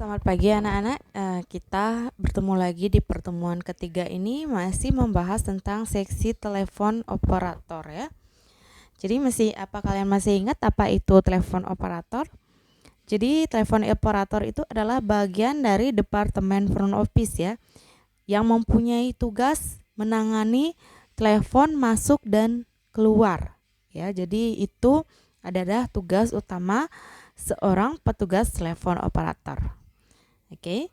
Selamat pagi anak-anak. Kita bertemu lagi di pertemuan ketiga ini masih membahas tentang seksi telepon operator ya. Jadi kalian masih ingat apa itu telepon operator? Jadi telepon operator itu adalah bagian dari departemen front office ya, yang mempunyai tugas menangani telepon masuk dan keluar ya. Jadi itu adalah tugas utama seorang petugas telepon operator. Oke,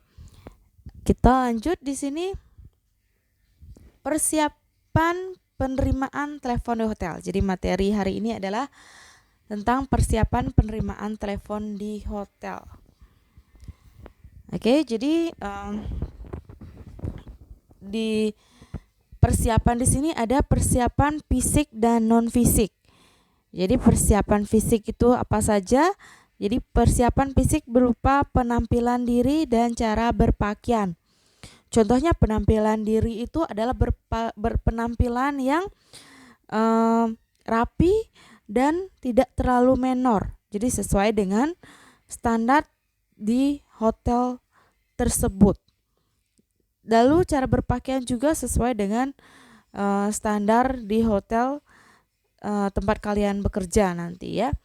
kita lanjut di sini persiapan penerimaan telepon di hotel. Jadi materi hari ini adalah tentang persiapan penerimaan telepon di hotel. Oke, jadi di persiapan di sini ada persiapan fisik dan non fisik. Jadi persiapan fisik itu apa saja? Jadi persiapan fisik berupa penampilan diri dan cara berpakaian. Contohnya penampilan diri itu adalah berpenampilan yang rapi dan tidak terlalu menor. Jadi sesuai dengan standar di hotel tersebut. Lalu cara berpakaian juga sesuai dengan standar di hotel tempat kalian bekerja nanti ya.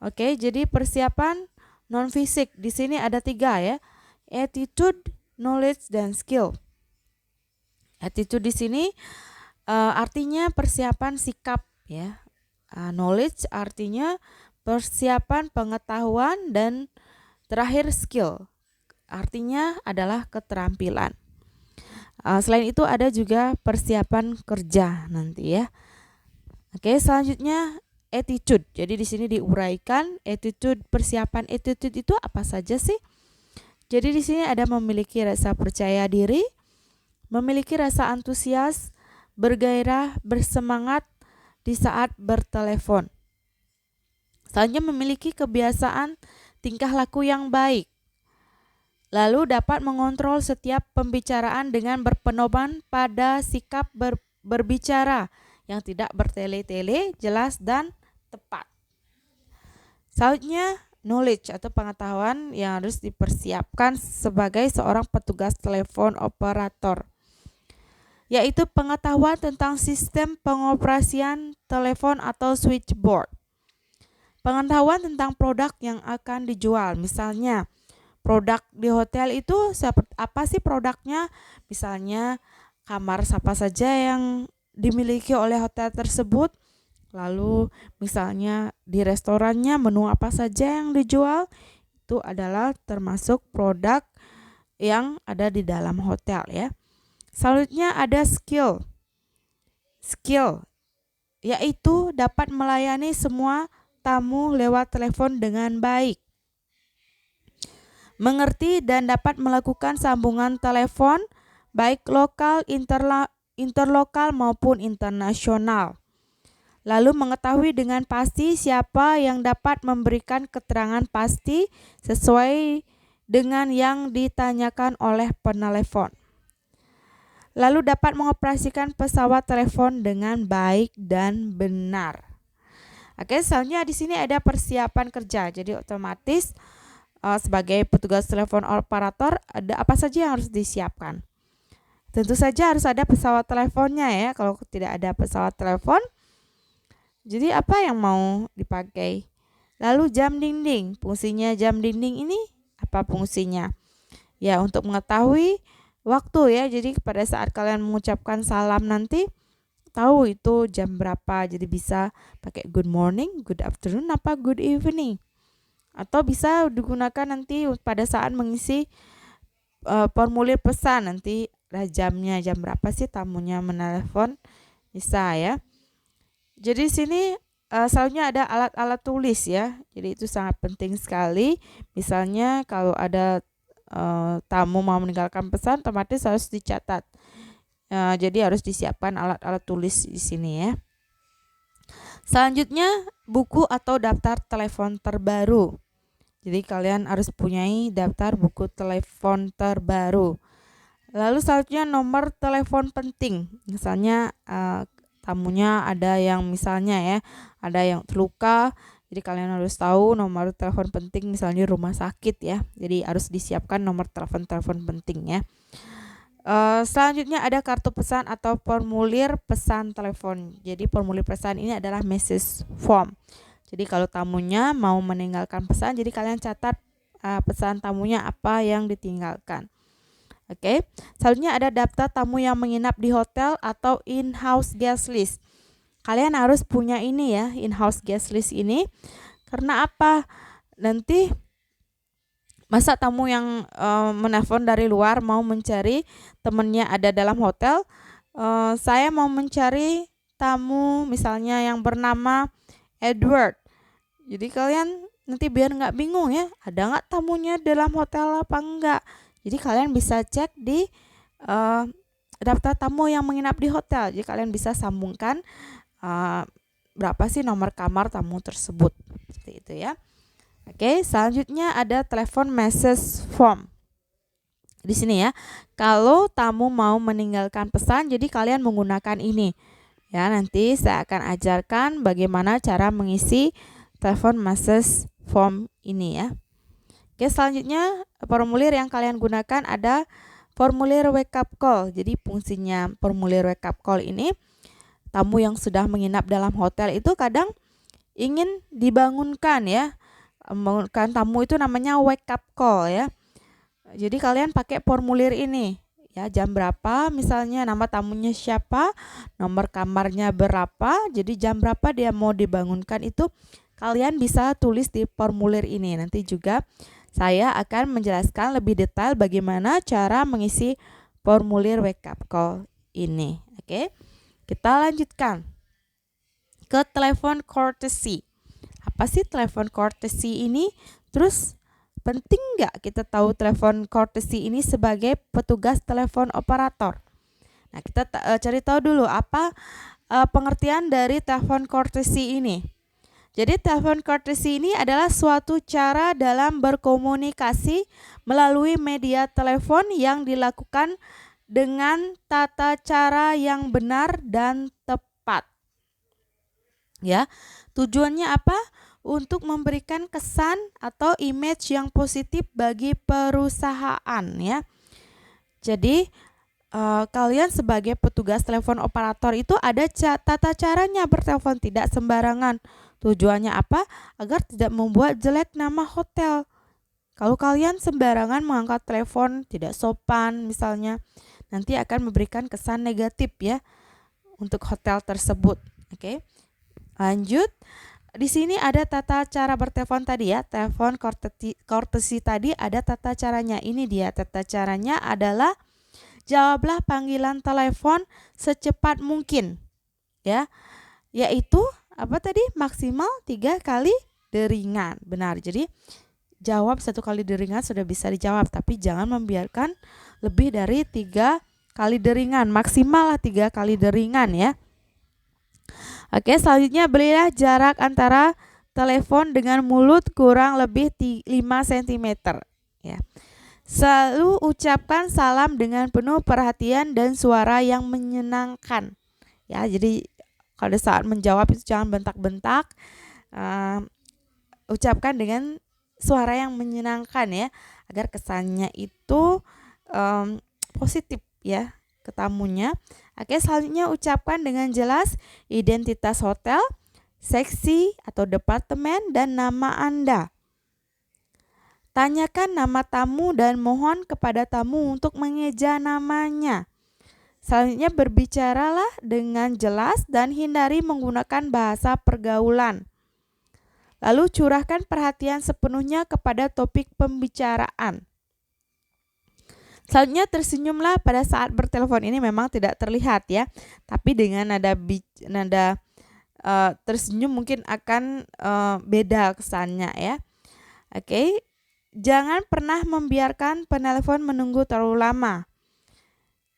Oke, jadi persiapan non fisik di sini ada 3 ya. Attitude, knowledge, dan skill. Attitude di sini artinya persiapan sikap ya. Knowledge artinya persiapan pengetahuan, dan terakhir skill artinya adalah keterampilan. Selain itu ada juga persiapan kerja nanti ya. Oke, selanjutnya attitude. Jadi di sini diuraikan attitude, persiapan attitude itu apa saja sih? Jadi di sini ada memiliki rasa percaya diri, memiliki rasa antusias, bergairah, bersemangat di saat bertelepon. Selanjutnya memiliki kebiasaan tingkah laku yang baik. Lalu dapat mengontrol setiap pembicaraan dengan berpedoman pada sikap berbicara yang tidak bertele-tele, jelas dan tepat. Selanjutnya knowledge atau pengetahuan yang harus dipersiapkan sebagai seorang petugas telepon operator, yaitu pengetahuan tentang sistem pengoperasian telepon atau switchboard. Pengetahuan tentang produk yang akan dijual, misalnya produk di hotel itu seperti apa sih produknya, misalnya kamar apa saja yang dimiliki oleh hotel tersebut. Lalu misalnya di restorannya menu apa saja yang dijual, itu adalah termasuk produk yang ada di dalam hotel ya. Selanjutnya ada skill. Skill yaitu dapat melayani semua tamu lewat telepon dengan baik. Mengerti dan dapat melakukan sambungan telepon baik lokal, interlokal maupun internasional. Lalu mengetahui dengan pasti siapa yang dapat memberikan keterangan pasti sesuai dengan yang ditanyakan oleh penelepon. Lalu dapat mengoperasikan pesawat telepon dengan baik dan benar. Oke, selanjutnya di sini ada persiapan kerja. Jadi otomatis sebagai petugas telepon operator ada apa saja yang harus disiapkan. Tentu saja harus ada pesawat teleponnya ya. Kalau tidak ada pesawat telepon, jadi apa yang mau dipakai? Lalu jam dinding. Fungsinya jam dinding ini apa fungsinya? Ya, untuk mengetahui waktu ya. Jadi pada saat kalian mengucapkan salam nanti tahu itu jam berapa. Jadi bisa pakai good morning, good afternoon, apa good evening. Atau bisa digunakan nanti pada saat mengisi formulir pesan, nanti jamnya jam berapa sih tamunya menelepon, bisa ya. Jadi sini selanjutnya ada alat-alat tulis ya. Jadi itu sangat penting sekali. Misalnya kalau ada tamu mau meninggalkan pesan, otomatis harus dicatat. Jadi harus disiapkan alat-alat tulis di sini ya. Selanjutnya buku atau daftar telepon terbaru. Jadi kalian harus punyai daftar buku telepon terbaru. Lalu selanjutnya nomor telepon penting. Misalnya tamunya ada yang misalnya ya, ada yang terluka, Jadi kalian harus tahu nomor telepon penting misalnya rumah sakit ya. Jadi harus disiapkan nomor telepon penting ya. Selanjutnya ada kartu pesan atau formulir pesan telepon. Jadi formulir pesan ini adalah message form. Jadi kalau tamunya mau meninggalkan pesan, jadi kalian catat pesan tamunya apa yang ditinggalkan. Oke. Selanjutnya ada daftar tamu yang menginap di hotel atau in-house guest list. Kalian harus punya ini ya, in-house guest list ini. Karena apa? Nanti masa tamu yang menelpon dari luar mau mencari temannya ada dalam hotel, saya mau mencari tamu misalnya yang bernama Edward. Jadi kalian nanti biar nggak bingung ya, ada nggak tamunya dalam hotel apa enggak. Jadi kalian bisa cek di daftar tamu yang menginap di hotel. Jadi kalian bisa sambungkan berapa sih nomor kamar tamu tersebut, seperti itu ya. Oke, selanjutnya ada telepon message form. Di sini ya, kalau tamu mau meninggalkan pesan, jadi kalian menggunakan ini. Ya, nanti saya akan ajarkan bagaimana cara mengisi telepon message form ini ya. Oke, selanjutnya formulir yang kalian gunakan ada formulir wake up call. Jadi fungsinya formulir wake up call ini, tamu yang sudah menginap dalam hotel itu kadang ingin dibangunkan ya. Membangunkan tamu itu namanya wake up call ya. Jadi kalian pakai formulir ini ya, jam berapa misalnya, nama tamunya siapa, nomor kamarnya berapa, jadi jam berapa dia mau dibangunkan, itu kalian bisa tulis di formulir ini. Nanti juga saya akan menjelaskan lebih detail bagaimana cara mengisi formulir wake up call ini. Oke. Kita lanjutkan ke telepon courtesy. Apa sih telepon courtesy ini? Terus penting nggak kita tahu telepon courtesy ini sebagai petugas telepon operator? Nah, kita cari tahu dulu apa pengertian dari telepon courtesy ini. Jadi telepon courtesy ini adalah suatu cara dalam berkomunikasi melalui media telepon yang dilakukan dengan tata cara yang benar dan tepat. Ya, tujuannya apa? Untuk memberikan kesan atau image yang positif bagi perusahaan ya. Jadi kalian sebagai petugas telepon operator itu ada tata caranya bertelepon, tidak sembarangan. Tujuannya apa? Agar tidak membuat jelek nama hotel. Kalau kalian sembarangan mengangkat telepon, tidak sopan misalnya, nanti akan memberikan kesan negatif ya untuk hotel tersebut. Oke. Lanjut. Di sini ada tata cara bertelepon tadi ya. Telepon courtesy tadi ada tata caranya. Ini dia tata caranya adalah jawablah panggilan telepon secepat mungkin. Ya. Yaitu apa tadi? Maksimal 3 kali deringan. Benar. Jadi jawab 1 kali deringan sudah bisa dijawab, tapi jangan membiarkan lebih dari 3 kali deringan, maksimal 3 kali deringan ya. Oke, selanjutnya berilah jarak antara telepon dengan mulut kurang lebih 5 cm ya. Selalu ucapkan salam dengan penuh perhatian dan suara yang menyenangkan. Ya, jadi pada saat menjawab itu jangan bentak-bentak. Ucapkan dengan suara yang menyenangkan ya, agar kesannya itu positif ya ke tamunya. Oke, selanjutnya ucapkan dengan jelas identitas hotel, seksi atau departemen, dan nama Anda. Tanyakan nama tamu dan mohon kepada tamu untuk mengeja namanya. Selanjutnya berbicaralah dengan jelas dan hindari menggunakan bahasa pergaulan. Lalu curahkan perhatian sepenuhnya kepada topik pembicaraan. Selanjutnya tersenyumlah pada saat bertelepon. Ini memang tidak terlihat ya, tapi dengan nada tersenyum mungkin akan beda kesannya ya. Oke. Jangan pernah membiarkan penelpon menunggu terlalu lama.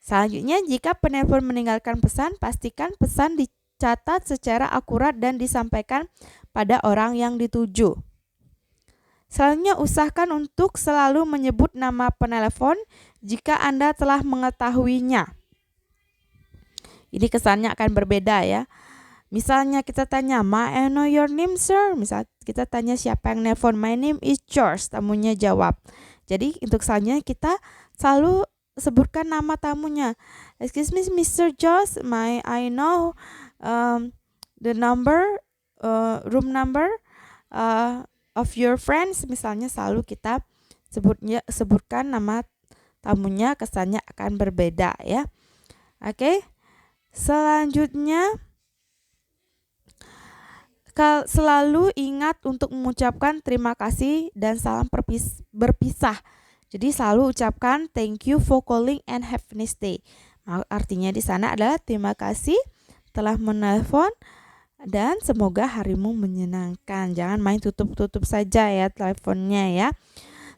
Selanjutnya, jika penelpon meninggalkan pesan, pastikan pesan dicatat secara akurat dan disampaikan pada orang yang dituju. Selanjutnya, usahakan untuk selalu menyebut nama penelpon jika Anda telah mengetahuinya. Ini kesannya akan berbeda ya. Misalnya kita tanya, "May I know your name, sir?" Misal kita tanya siapa yang nelpon. My name is George, tamunya jawab. Jadi untuk selanjutnya kita selalu sebutkan nama tamunya. Excuse me, Mr. George, I know the number, room number of your friends. Misalnya selalu kita sebutkan nama tamunya, kesannya akan berbeda ya. Oke. Selanjutnya selalu ingat untuk mengucapkan terima kasih dan salam berpisah. Jadi selalu ucapkan thank you for calling and have a nice day. Artinya di sana adalah terima kasih telah menelpon dan semoga harimu menyenangkan. Jangan main tutup-tutup saja ya teleponnya ya.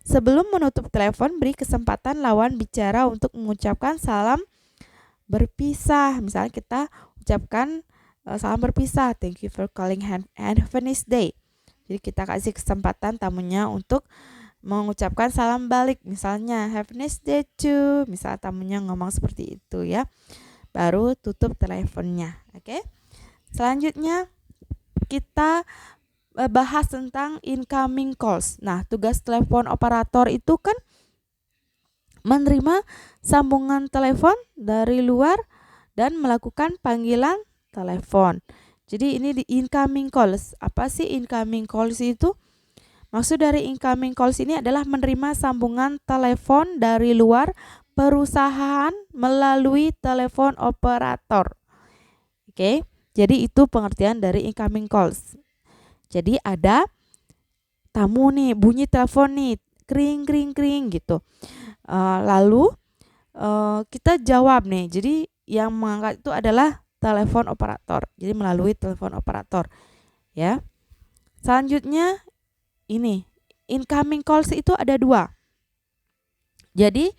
Sebelum menutup telepon, beri kesempatan lawan bicara untuk mengucapkan salam berpisah. Misalnya kita ucapkan salam berpisah, thank you for calling and have a nice day. Jadi kita kasih kesempatan tamunya untuk mengucapkan salam balik. Misalnya have a nice day too. Misal tamunya ngomong seperti itu ya. Baru tutup teleponnya. Oke. Selanjutnya kita bahas tentang incoming calls. Nah, tugas telepon operator itu kan menerima sambungan telepon dari luar dan melakukan panggilan telepon. Jadi ini di incoming calls. Apa sih incoming calls itu? Maksud dari incoming calls ini adalah menerima sambungan telepon dari luar perusahaan melalui telepon operator. Oke. Jadi itu pengertian dari incoming calls. Jadi ada tamu nih, bunyi telepon nih, kring kring kring gitu. Lalu kita jawab nih. Jadi yang mengangkat itu adalah telepon operator. Jadi melalui telepon operator ya. Selanjutnya ini incoming calls itu ada 2. Jadi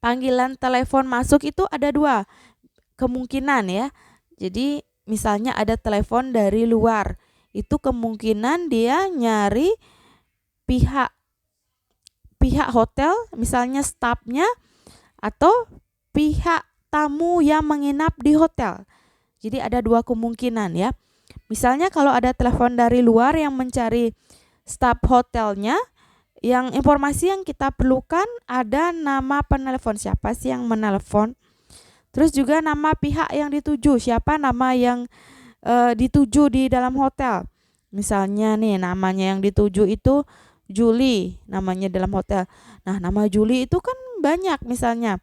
panggilan telepon masuk itu ada 2 kemungkinan ya. Jadi misalnya ada telepon dari luar, itu kemungkinan dia nyari pihak hotel, misalnya stafnya atau pihak tamu yang menginap di hotel. Jadi ada 2 kemungkinan ya. Misalnya kalau ada telepon dari luar yang mencari staf hotelnya, yang informasi yang kita perlukan ada nama penelpon, siapa sih yang menelpon. Terus juga nama pihak yang dituju, siapa nama yang dituju di dalam hotel. Misalnya nih namanya yang dituju itu Julie, namanya dalam hotel. Nah, nama Julie itu kan banyak misalnya.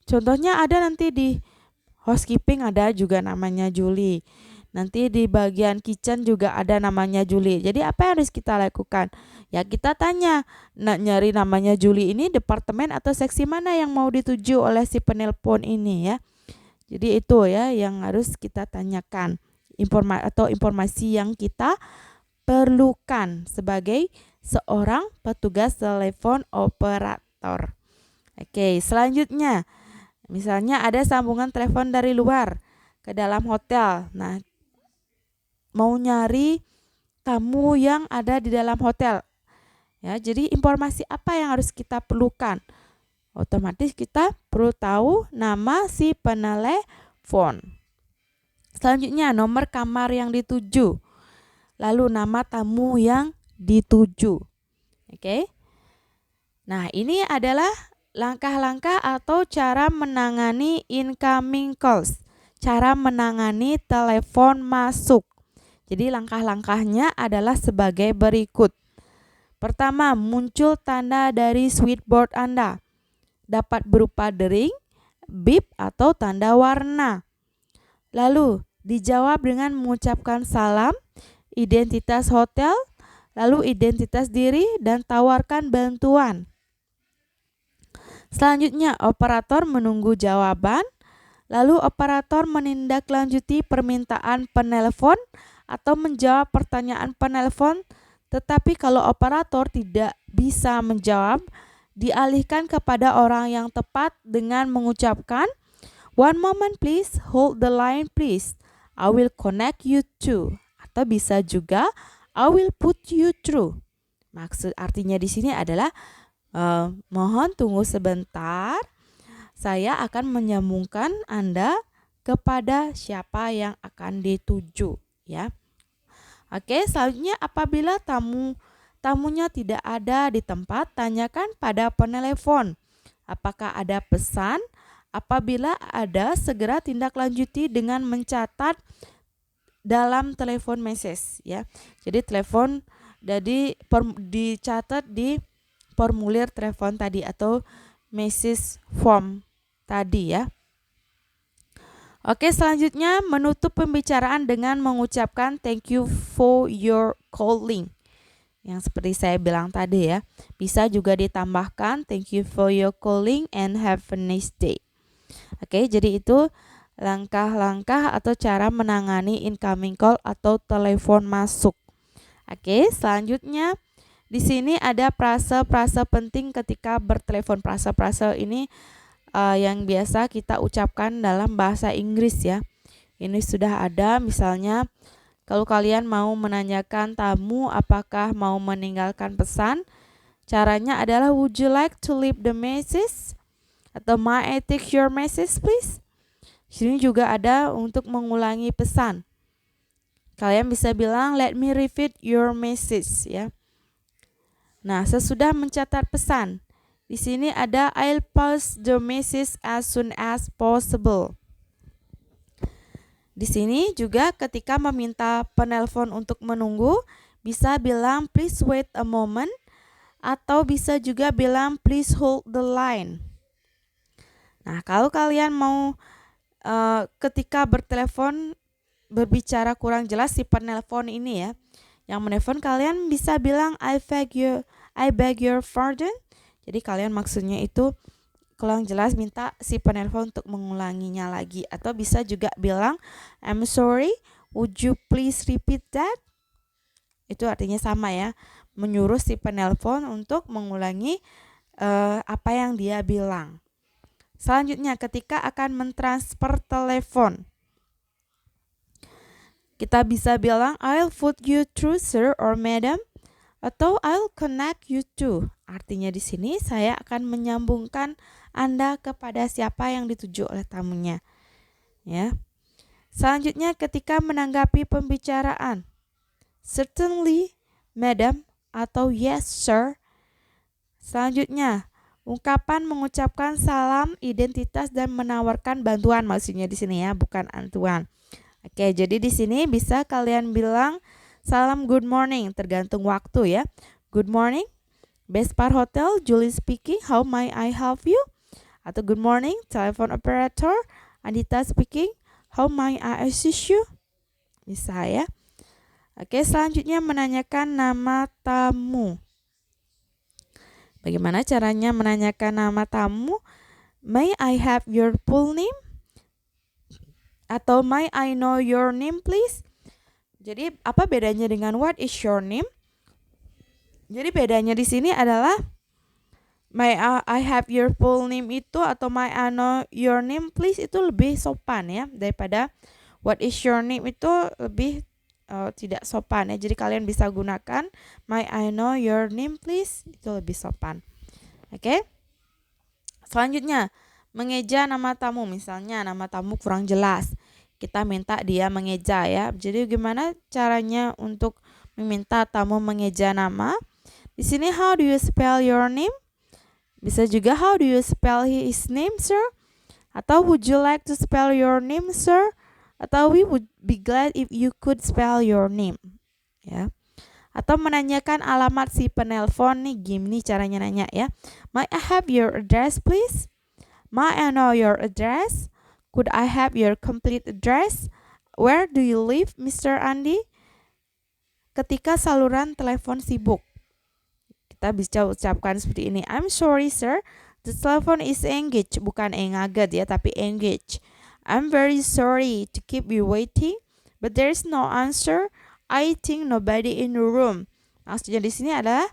Contohnya ada nanti di housekeeping ada juga namanya Julie. Nanti di bagian kitchen juga ada namanya Julie. Jadi apa yang harus kita lakukan? Ya kita tanya, nyari namanya Julie ini departemen atau seksi mana yang mau dituju oleh si penelpon ini ya. Jadi itu ya yang harus kita tanyakan. Informasi yang kita perlukan sebagai seorang petugas telepon operator. Oke, selanjutnya misalnya ada sambungan telepon dari luar ke dalam hotel. Nah, mau nyari tamu yang ada di dalam hotel. Ya, jadi informasi apa yang harus kita perlukan? Otomatis kita perlu tahu nama si penelepon. Selanjutnya nomor kamar yang dituju. Lalu nama tamu yang dituju. Oke. Nah, ini adalah langkah-langkah atau cara menangani incoming calls. Cara menangani telepon masuk. Jadi langkah-langkahnya adalah sebagai berikut. Pertama, muncul tanda dari switchboard Anda. Dapat berupa dering, beep, atau tanda warna. Lalu, dijawab dengan mengucapkan salam, identitas hotel, lalu identitas diri, dan tawarkan bantuan. Selanjutnya, operator menunggu jawaban, lalu operator menindaklanjuti permintaan penelpon atau menjawab pertanyaan penelpon. Tetapi kalau operator tidak bisa menjawab, dialihkan kepada orang yang tepat dengan mengucapkan, "One moment please, hold the line please, I will connect you to." Atau bisa juga, "I will put you through." Maksud artinya di sini adalah mohon tunggu sebentar, saya akan menyambungkan Anda kepada siapa yang akan dituju ya. Oke, selanjutnya apabila tamunya tidak ada di tempat, tanyakan pada penelepon apakah ada pesan. Apabila ada, segera tindak lanjuti dengan mencatat dalam telepon message ya. Jadi dicatat di formulir telepon tadi atau message form tadi ya. Oke, selanjutnya menutup pembicaraan dengan mengucapkan thank you for your calling. Yang seperti saya bilang tadi ya. Bisa juga ditambahkan thank you for your calling and have a nice day. Oke, jadi itu langkah-langkah atau cara menangani incoming call atau telepon masuk. Oke, selanjutnya di sini ada frase-frase penting ketika bertelepon. Frase-frase ini yang biasa kita ucapkan dalam bahasa Inggris ya. Ini sudah ada, misalnya kalau kalian mau menanyakan tamu apakah mau meninggalkan pesan, caranya adalah would you like to leave the message? Atau may I take your message please? Sini juga ada untuk mengulangi pesan. Kalian bisa bilang let me repeat your message ya. Nah, sesudah mencatat pesan, di sini ada I'll post the message as soon as possible. Di sini juga ketika meminta penelpon untuk menunggu, bisa bilang please wait a moment atau bisa juga bilang please hold the line. Nah, kalau kalian mau ketika bertelepon berbicara kurang jelas si penelpon ini ya, yang menelpon, kalian bisa bilang I beg your pardon. Jadi kalian maksudnya itu kurang jelas, minta si penelpon untuk mengulanginya lagi. Atau bisa juga bilang I'm sorry, would you please repeat that? Itu artinya sama ya, menyuruh si penelpon untuk mengulangi apa yang dia bilang. Selanjutnya ketika akan mentransfer telepon, kita bisa bilang I'll put you through sir or madam, atau I'll connect you to. Artinya di sini saya akan menyambungkan Anda kepada siapa yang dituju oleh tamunya. Ya. Selanjutnya ketika menanggapi pembicaraan, certainly, madam, atau yes, sir. Selanjutnya, ungkapan mengucapkan salam, identitas dan menawarkan bantuan, maksudnya di sini ya, bukan antuan. Oke, jadi di sini bisa kalian bilang salam good morning, tergantung waktu ya. Good morning, Bespar Hotel, Julie speaking, how may I help you? Atau good morning, telepon operator, Andita speaking, how may I assist you? Bisa ya. Oke, selanjutnya menanyakan nama tamu. Bagaimana caranya menanyakan nama tamu? May I have your full name? Atau may I know your name please? Jadi apa bedanya dengan what is your name? Jadi bedanya di sini adalah may I have your full name itu atau may I know your name please itu lebih sopan ya, daripada what is your name itu lebih tidak sopan ya. Jadi kalian bisa gunakan may I know your name please, itu lebih sopan. Oke. Selanjutnya, mengeja nama tamu. Misalnya nama tamu kurang jelas, kita minta dia mengeja ya. Jadi gimana caranya untuk meminta tamu mengeja nama? Di sini how do you spell your name? Bisa juga how do you spell his name, sir? Atau would you like to spell your name, sir? Atau we would be glad if you could spell your name. Ya. Atau menanyakan alamat si penelpon nih, gini caranya nanya ya. May I have your address please? May I know your address? Could I have your complete address? Where do you live, Mr. Andy? Ketika saluran telepon sibuk, kita bisa ucapkan seperti ini. I'm sorry sir, the telephone is engaged. Bukan engaged ya, tapi engaged. I'm very sorry to keep you waiting, but there's no answer. I think nobody in the room. Maksudnya di sini adalah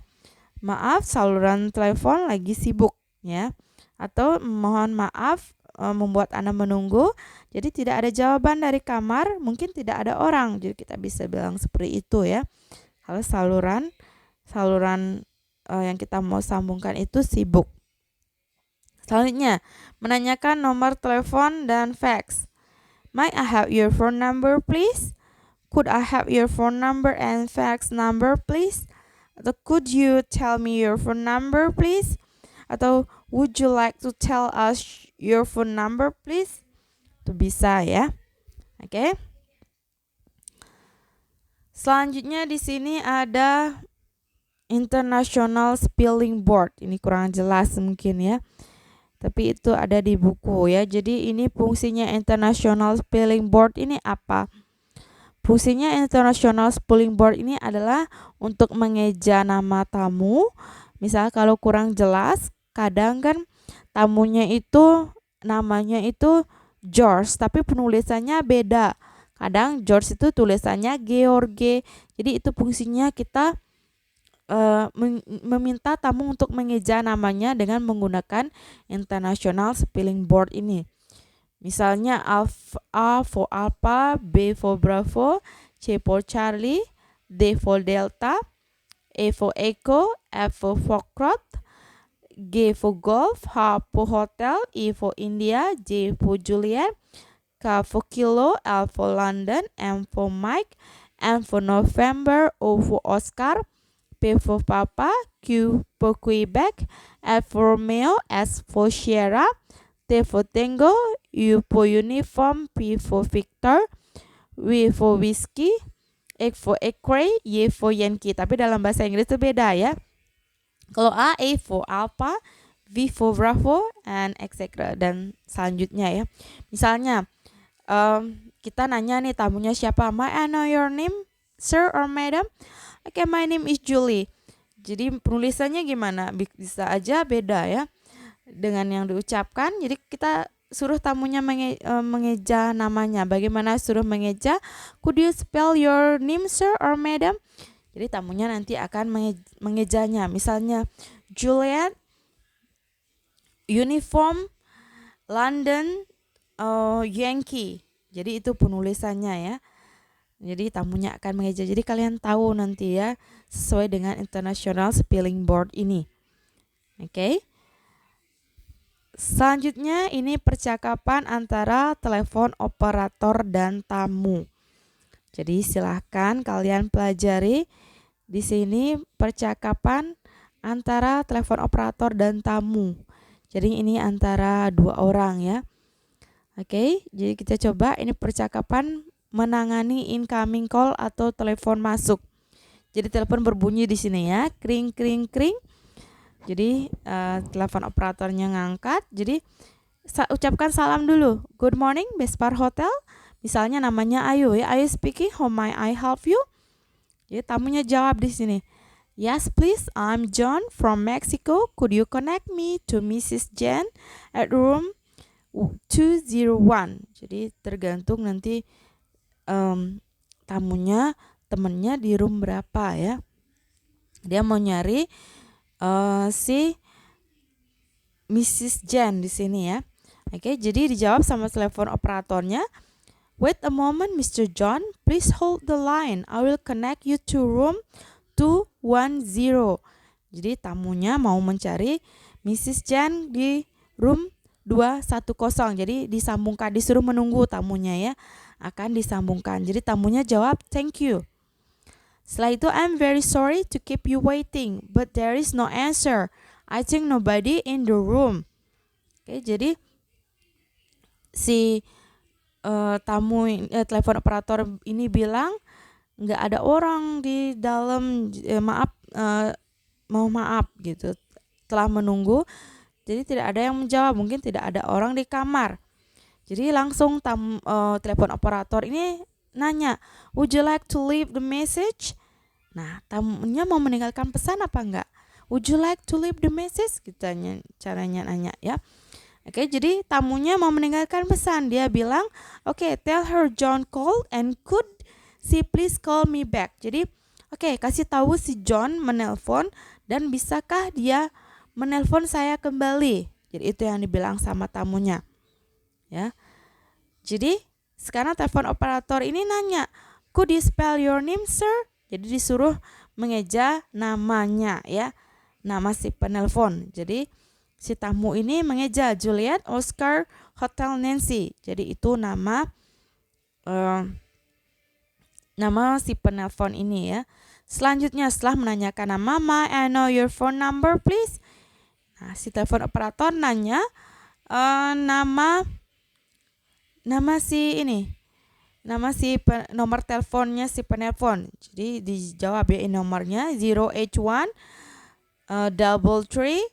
maaf, saluran telepon lagi sibuk ya. Atau mohon maaf membuat Anda menunggu. Jadi tidak ada jawaban dari kamar, mungkin tidak ada orang. Jadi kita bisa bilang seperti itu ya. Kalau saluran yang kita mau sambungkan itu sibuk. Selanjutnya, menanyakan nomor telepon dan fax. May I have your phone number please? Could I have your phone number and fax number please? Atau could you tell me your phone number please? Atau would you like to tell us your phone number please? Itu bisa ya. Oke. Selanjutnya di sini ada International Spelling Board. Ini kurang jelas mungkin ya. Tapi itu ada di buku ya. Jadi ini fungsinya International Spelling Board ini apa? Fungsinya International Spelling Board ini adalah untuk mengeja nama tamu. Misal kalau kurang jelas, kadang kan tamunya itu namanya itu George, tapi penulisannya beda. Kadang George itu tulisannya George. Jadi itu fungsinya kita meminta tamu untuk mengeja namanya dengan menggunakan International Spelling Board ini. Misalnya A for Alpha, B for Bravo, C for Charlie, D for Delta, E for Echo, F for Foxtrot, G for Golf, H for Hotel, E for India, J for Juliet, K for Kilo, L for London, M for Mike, N for November, O for Oscar, P for Papa, Q for Quebec, F for Romeo, S for Sierra, T for Tango, U for Uniform, P for Victor, W for Whiskey, X for X-ray, Y for Yankee. Tapi dalam bahasa Inggris itu beda ya. Kalau A for Alpha, V for Bravo, and etc. Dan selanjutnya ya. Misalnya kita nanya nih tamunya siapa? May I know your name, sir or madam? Okay, my name is Julie. Jadi penulisannya gimana? Bisa aja beda ya dengan yang diucapkan. Jadi kita suruh tamunya mengeja namanya. Bagaimana suruh mengeja? Could you spell your name, sir or madam? Jadi tamunya nanti akan mengejanya. Misalnya Juliet, Uniform, London, Yankee. Jadi itu penulisannya ya. Jadi tamunya akan mengeja. Jadi kalian tahu nanti ya sesuai dengan International Spelling Board ini. Oke. Selanjutnya ini percakapan antara telepon operator dan tamu. Jadi silahkan kalian pelajari di sini percakapan antara telepon operator dan tamu. Jadi ini antara dua orang ya. Oke, jadi kita coba ini percakapan menangani incoming call atau telepon masuk. Jadi telepon berbunyi di sini ya, kring kring kring. Jadi telepon operatornya ngangkat. Jadi ucapkan salam dulu. Good morning, Bespar Hotel. Misalnya namanya Ayu ya. Ayu speaking, how may I help you? Jadi tamunya jawab di sini. Yes, please. I'm John from Mexico. Could you connect me to Mrs. Jen at room 201? Jadi tergantung nanti temennya di room berapa ya. Dia mau nyari si Mrs. Jen di sini ya. Oke, jadi dijawab sama telepon operatornya. Wait a moment, Mr. John. Please hold the line. I will connect you to room 210. Jadi tamunya mau mencari Mrs. Jen di room 210. Jadi disambungkan, disuruh menunggu tamunya ya. Akan disambungkan. Jadi tamunya jawab, thank you. Setelah itu, I'm very sorry to keep you waiting, but there is no answer. I think nobody in the room. Oke, jadi si telepon operator ini bilang nggak ada orang di dalam. Mohon maaf gitu. Telah menunggu, jadi tidak ada yang menjawab. Mungkin tidak ada orang di kamar. Jadi langsung telepon operator ini nanya, would you like to leave the message? Nah, tamunya mau meninggalkan pesan apa enggak? Would you like to leave the message? Caranya nanya ya. Oke, jadi tamunya mau meninggalkan pesan. Dia bilang, oke, tell her John called and could she please call me back. Jadi, oke, kasih tahu si John menelpon dan bisakah dia menelpon saya kembali. Jadi itu yang dibilang sama tamunya. Ya. Jadi sekarang telepon operator ini nanya, could you spell your name, sir? Jadi disuruh mengeja namanya ya, nama si penelpon. Jadi si tamu ini mengeja Juliet, Oscar, Hotel Nancy. Jadi itu nama nama si penelpon ini ya. Selanjutnya setelah menanyakan nama, "May I know your phone number please?" Nah, si telepon operator nanya nama si nomor teleponnya si penelpon. Jadi dijawab ya nomornya 0H1 double 3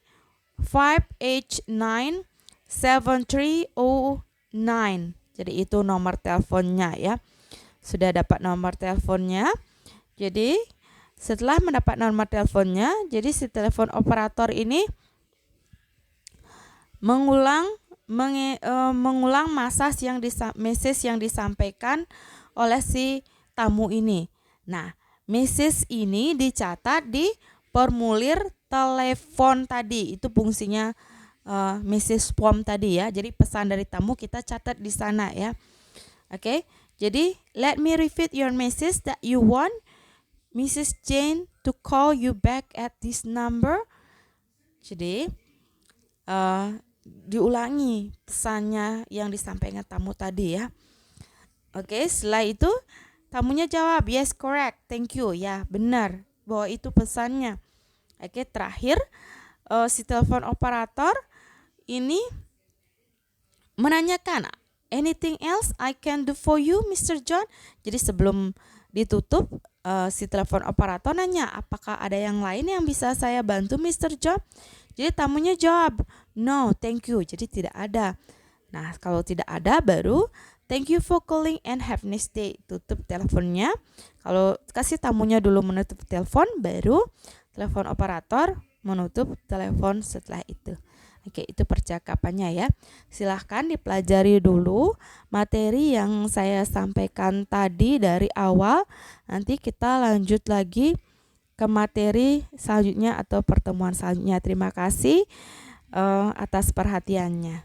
5H9 7309. Jadi itu nomor teleponnya ya. Sudah dapat nomor teleponnya. Jadi setelah mendapat nomor teleponnya, jadi si telepon operator ini mengulang message yang disampaikan oleh si tamu ini. Nah, message ini dicatat di formulir telepon tadi. Itu fungsinya message form tadi ya. Jadi pesan dari tamu kita catat di sana ya. Oke. Jadi let me repeat your message that you want Mrs. Jane to call you back at this number. Jadi diulangi pesannya yang disampaikan tamu tadi ya. Oke, setelah itu tamunya jawab yes correct, thank you, ya benar bahwa itu pesannya. Oke, terakhir si telepon operator ini menanyakan, anything else I can do for you Mr. John? Jadi sebelum ditutup si telepon operator nanya, apakah ada yang lain yang bisa saya bantu Mr. John? Jadi tamunya jawab, no thank you, jadi tidak ada. Nah, kalau tidak ada baru thank you for calling and have a nice day. Tutup teleponnya. Kalau kasih tamunya dulu menutup telepon, baru telepon operator menutup telepon setelah itu. Oke, itu percakapannya ya. Silahkan dipelajari dulu materi yang saya sampaikan tadi dari awal. Nanti kita lanjut lagi ke materi selanjutnya atau pertemuan selanjutnya. Terima kasih atas perhatiannya.